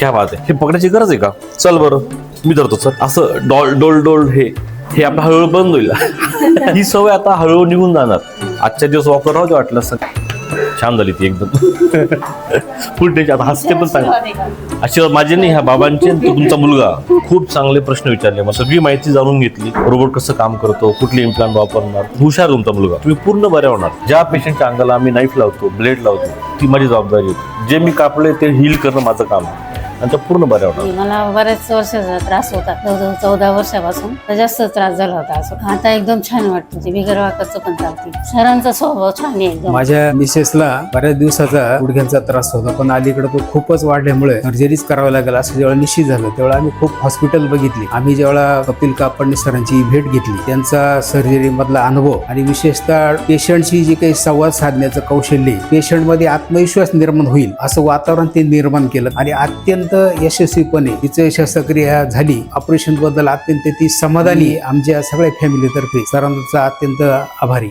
क्या बात आहे. हे पकडायची गरज आहे का? चल बरं मी धरतो. चल असं डोल डोल हे आपलं हळूहळू बंद होईल. ही सवय आता हळूहळू निघून जाणार. आजच्या दिवस वॉकर राहू दे वाटलं असं. छान झाली ती एकदम. फुल टेन्शन. आता हसते पण चांगलं. आशीर्वाद माझे नाही, ह्या बाबांचे. तुमचा मुलगा खूप चांगले प्रश्न विचारले, मग सगळी माहिती जाणून घेतली. रोबोट कसं काम करतो, कुठले इम्प्लांट वापरणार. हुशार तुमचा मुलगा. तुम्ही पूर्ण बरे होणार. ज्या पेशंटच्या अंगाला आम्ही नाईफ लावतो, ब्लेड लावतो, ती माझी जबाबदारी होती. जे मी कापले ते हील करणं माझं काम आहे. आणि त्या पूर्ण बऱ्या होणार. मला बऱ्याच वर्षाचा त्रास होता, जवळजवळ 14 वर्षापासून जास्त त्रास झाला होता. असं आता एकदम छान वाटतं. ते बिगर वाकरचं पण चालते. सरांचा स्वभाव छान आहे एकदम. माझ्या मिसेसला बऱ्याच दिवसाचा गुडघ्यांचा त्रास होता, पण अलीकडे तो खूपच वाढल्यामुळे सर्जरीच करावं लागेल असं जेव्हा निश्चित झालं तेव्हा आम्ही खूप हॉस्पिटल बघितली. आम्ही जेव्हा कपिल कापडणे सरांची भेट घेतली, त्यांचा सर्जरी मधला अनुभव आणि विशेषतः पेशंटशी जे काही संवाद साधण्याचं कौशल्य, पेशंट मध्ये आत्मविश्वास निर्माण होईल असं वातावरण ते निर्माण केलं आणि अत्यंत यशस्वीपणे तिचं शस्त्रक्रिया झाली. ऑपरेशन बद्दल अत्यंत ती समाधानी. आमच्या सगळ्या फॅमिलीतर्फे सरांचा अत्यंत आभारी.